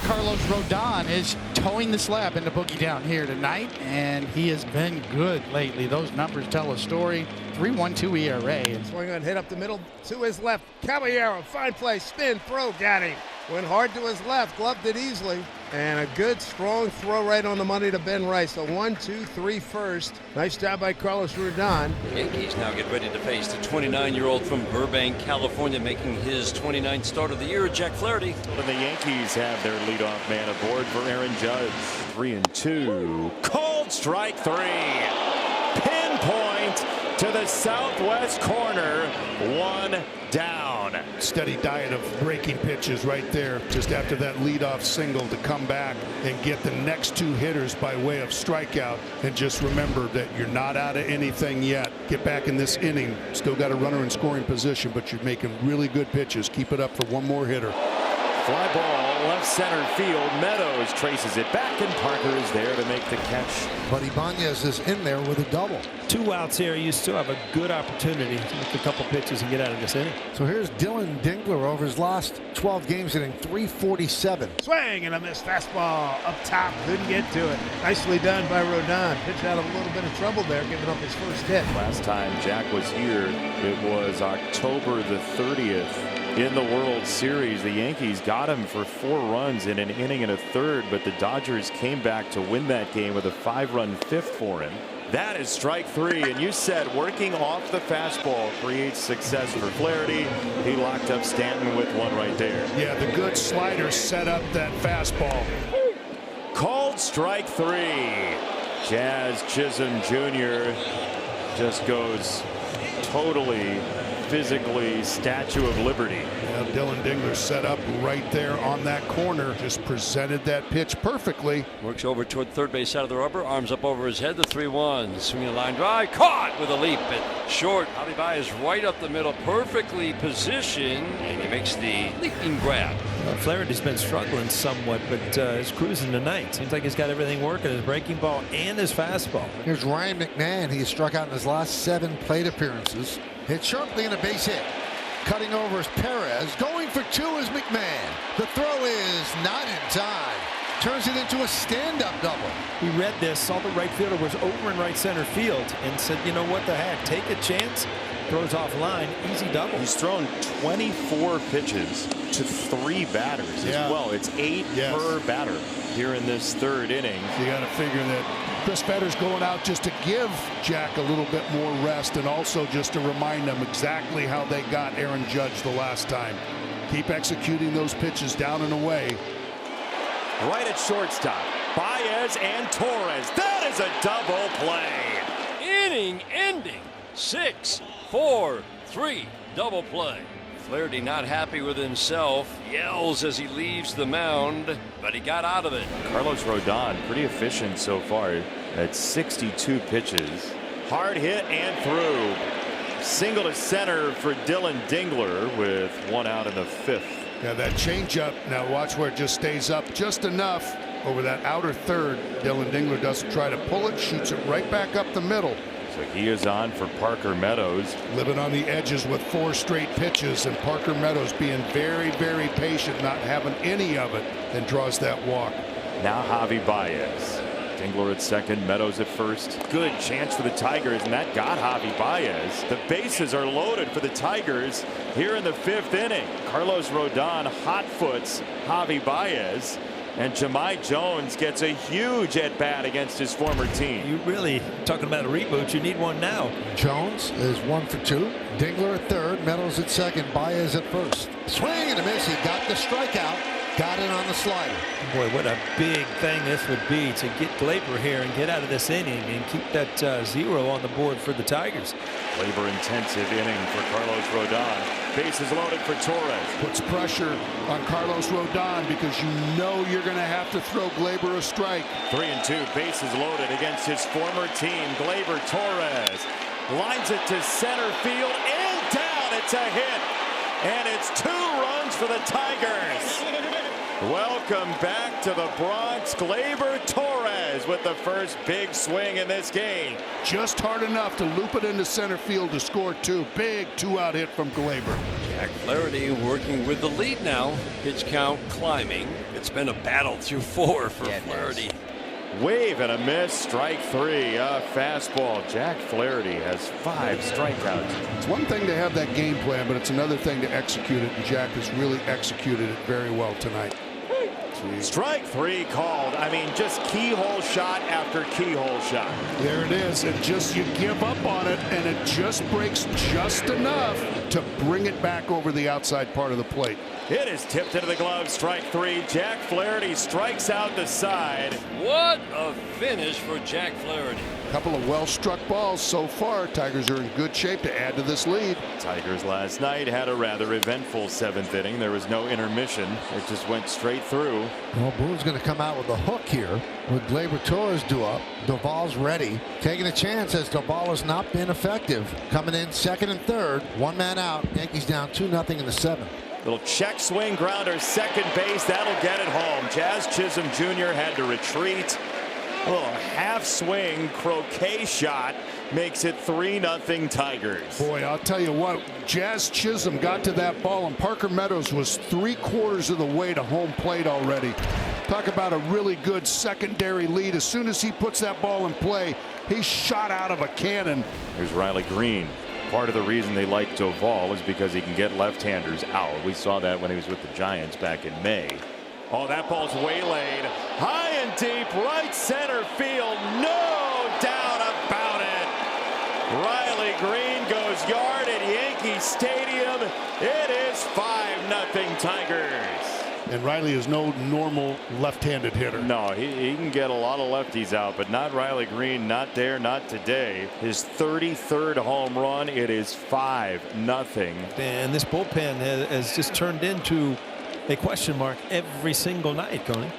Carlos Rodon is towing the slab into Boogie down here tonight, and he has been good lately. Those numbers tell a story. 3.12 ERA. Swing on, hit up the middle to his left. Caballero, fine play, spin, throw, got him. Went hard to his left, gloved it easily. And a good, strong throw right on the money to Ben Rice. A 1-2-3 first. Nice job by Carlos Rodon. Yankees now get ready to face the 29-year-old from Burbank, California, making his 29th start of the year, Jack Flaherty. And the Yankees have their leadoff man aboard for Aaron Judge. 3-2. Cold strike 3. Pinpoint to the southwest corner. 1 down. Steady diet of breaking pitches right there just after that leadoff single to come back and get the next 2 hitters by way of strikeout. And just remember that you're not out of anything yet. Get back in this inning. Still got a runner in scoring position, but you're making really good pitches. Keep it up for one more hitter. Fly ball left center field. Meadows traces it back, and Parker is there to make the catch. But Ibanez is in there with a double. 2 outs here. You still have a good opportunity to make a couple pitches and get out of this inning. So here's Dylan Dingler over his last 12 games hitting .347. Swing and a missed fastball up top. Couldn't get to it. Nicely done by Rodon. Pitch out of a little bit of trouble there, giving up his first hit. Last time Jack was here, it was October the 30th. In the World Series, the Yankees got him for 4 runs in an inning and a third, but the Dodgers came back to win that game with a 5-run fifth for him. That is strike 3, and you said working off the fastball creates success for Flaherty. He locked up Stanton with one right there. Yeah, the good slider set up that fastball. Called strike 3. Jazz Chisholm Jr. just goes totally physically Statue of Liberty. Yeah, Dylan Dingler set up right there on that corner, just presented that pitch perfectly. Works over toward third base side of the rubber, arms up over his head, the 3-1. Swinging a line drive, caught with a leap at short. Javi Baez right up the middle, perfectly positioned, and he makes the leaping grab. Flaherty's been struggling somewhat, but is cruising tonight. Seems like he's got everything working, his breaking ball and his fastball. Here's Ryan McMahon. He has struck out in his last 7 plate appearances. Hit sharply in a base hit. Cutting over is Perez. Going for 2 is McMahon. The throw is not in time. Turns it into a stand-up double. He read this, saw the right fielder was over in right center field, and said, you know what the heck, take a chance. Throws off line, easy double. He's thrown 24 pitches to 3 batters as well. It's 8 per batter here in this 3rd inning. You got to figure that Chris Better's going out just to give Jack a little bit more rest, and also just to remind them exactly how they got Aaron Judge the last time. Keep executing those pitches down and away. Right at shortstop, Baez and Torres. That is a double play. Inning ending. 6-4-3 double play. Flaherty not happy with himself, yells as he leaves the mound, but he got out of it. Carlos Rodon pretty efficient so far at 62 pitches. Hard hit and through. Single to center for Dylan Dingler with 1 out in the 5th. Yeah, that changeup. Now watch where it just stays up just enough over that outer third. Dylan Dingler doesn't try to pull it, shoots it right back up the middle. So he is on for Parker Meadows. Living on the edges with 4 straight pitches, and Parker Meadows being very, very patient, not having any of it, and draws that walk. Now Javi Baez. Dingler at second, Meadows at first. Good chance for the Tigers, and that got Javi Baez. The bases are loaded for the Tigers here in the 5th inning. Carlos Rodon hot foots Javi Baez. And Jahmai Jones gets a huge at-bat against his former team. You really, talking about a reboot, you need one now. Jones is 1 for 2. Dingler at third, Meadows at second, Baez at first. Swing and a miss. He got the strikeout. Got it on the slider. Boy, what a big thing this would be to get Gleyber here and get out of this inning and keep that 0 on the board for the Tigers. Labor-intensive inning for Carlos Rodon. Bases loaded for Torres. Puts pressure on Carlos Rodon because you know you're going to have to throw Gleyber a strike. 3-2, bases loaded against his former team. Gleyber Torres lines it to center field and down. It's a hit, and it's 2 runs for the Tigers. Welcome back to the Bronx. Gleyber Torres with the first big swing in this game. Just hard enough to loop it into center field to score two. Big two-out hit from Gleyber. Jack Flaherty working with the lead now. Pitch count climbing. It's been a battle through 4 for Flaherty. Wave and a miss. Strike 3. Fastball. Jack Flaherty has 5 strikeouts. It's one thing to have that game plan, but it's another thing to execute it, and Jack has really executed it very well tonight. Strike 3 called. I mean, just keyhole shot after keyhole shot. There it is. And just you give up on it, and it just breaks just enough to bring it back over the outside part of the plate. It is tipped into the glove. Strike 3. Jack Flaherty strikes out the side. What a finish for Jack Flaherty. A couple of well-struck balls so far. Tigers are in good shape to add to this lead. Tigers last night had a rather eventful 7th inning. There was no intermission. It just went straight through. Well, Boone's going to come out with a hook here with Gleyber Torres due up. Duvall's ready, taking a chance as Duvall has not been effective. Coming in second and third, 1 man out. Yankees down 2-0 in the 7th. Little check swing grounder, second base. That'll get it home. Jazz Chisholm Jr. had to retreat. A little half swing croquet shot makes it 3-0 Tigers. Boy, I'll tell you what, Jazz Chisholm got to that ball, and Parker Meadows was 3/4 of the way to home plate already. Talk about a really good secondary lead. As soon as he puts that ball in play, he's shot out of a cannon. Here's Riley Greene. Part of the reason they like Duvall is because he can get left-handers out. We saw that when he was with the Giants back in May. Oh, that ball's waylaid. High and deep, right center field. No doubt about it. Riley Greene goes yard at Yankee Stadium. It is 5-0 Tigers. And Riley is no normal left-handed hitter. No, he can get a lot of lefties out, but not Riley Greene. Not there, not today. His 33rd home run. It is 5-0. And this bullpen has just turned into a question mark every single night, Coney.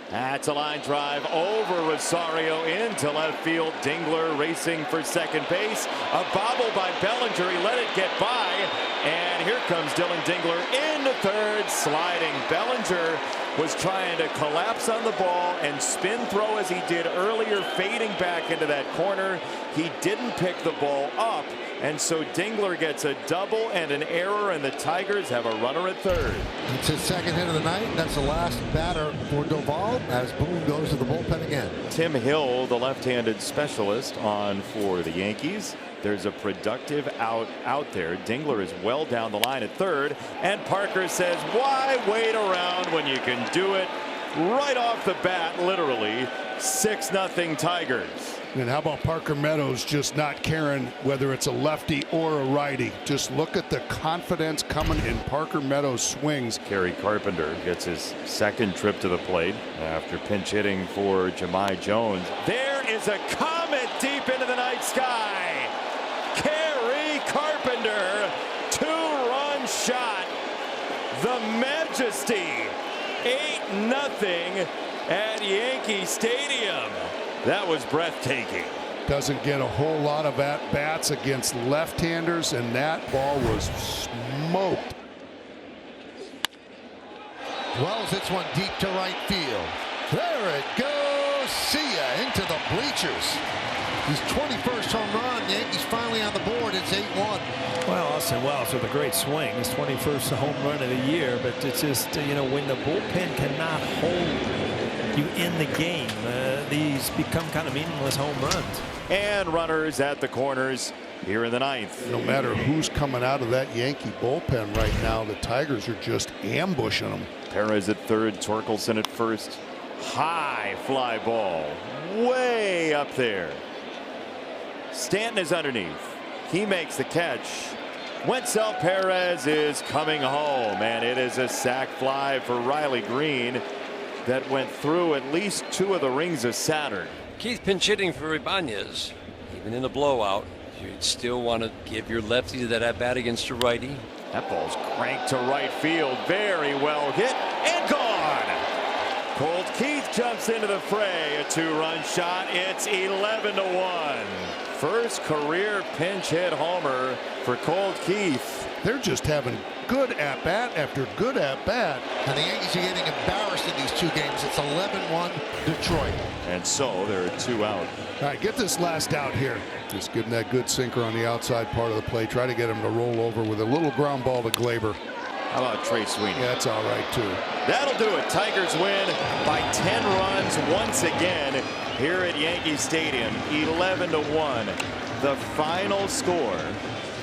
That's a line drive over Rosario into left field. Dingler racing for second base. A bobble by Bellinger. He let it get by. And here comes Dylan Dingler into third, sliding. Bellinger was trying to collapse on the ball and spin throw as he did earlier, fading back into that corner. He didn't pick the ball up, and so Dingler gets a double and an error, and the Tigers have a runner at third. It's his second hit of the night. That's the last batter for Duvall as Boone goes to the bullpen again. Tim Hill, the left-handed specialist, on for the Yankees. There's a productive out there. Dingler is well down the line at third, and Parker says, why wait around when you can do it right off the bat, literally. 6-0 Tigers. And how about Parker Meadows just not caring whether it's a lefty or a righty? Just look at the confidence coming in Parker Meadows' swings. Kerry Carpenter gets his second trip to the plate after pinch hitting for Jahmai Jones. There is a comet deep into the night sky. Kerry Carpenter, 2-run shot. The Majesty, 8-0 at Yankee Stadium. That was breathtaking. Doesn't get a whole lot of at-bats against left-handers, and that ball was smoked. Wells hits one deep to right field. There it goes. See ya into the bleachers. His 21st home run. Yankees finally on the board. It's 8-1. Well, Austin Wells with a great swing. His 21st home run of the year, but it's just, you know, when the bullpen cannot hold you in the game, these become kind of meaningless home runs. And runners at the corners here in the ninth. No matter who's coming out of that Yankee bullpen right now, the Tigers are just ambushing them. Perez at third, Torkelson at first. High fly ball, way up there. Stanton is underneath. He makes the catch. Wenzel Perez is coming home, and it is a sac fly for Riley Greene that went through at least 2 of the rings of Saturn. Keith pinch hitting for Ibanez. Even in the blowout, you'd still want to give your lefty that at bat against your righty. That ball's cranked to right field. Very well hit and gone. Colt Keith jumps into the fray. A 2-run shot. It's 11-1. First career pinch hit homer for Colt Keith. They're just having good at-bat after good at-bat. And the Yankees are getting embarrassed in these two games. It's 11-1 Detroit. And so there are 2 out. All right, get this last out here. Just give him that good sinker on the outside part of the plate. Try to get him to roll over with a little ground ball to Glaber. How about Trey Sweeney? Yeah, that's all right, too. That'll do it. Tigers win by 10 runs once again here at Yankee Stadium. 11-1. The final score.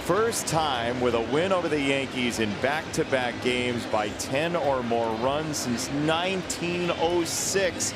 First time with a win over the Yankees in back-to-back games by 10 or more runs since 1906.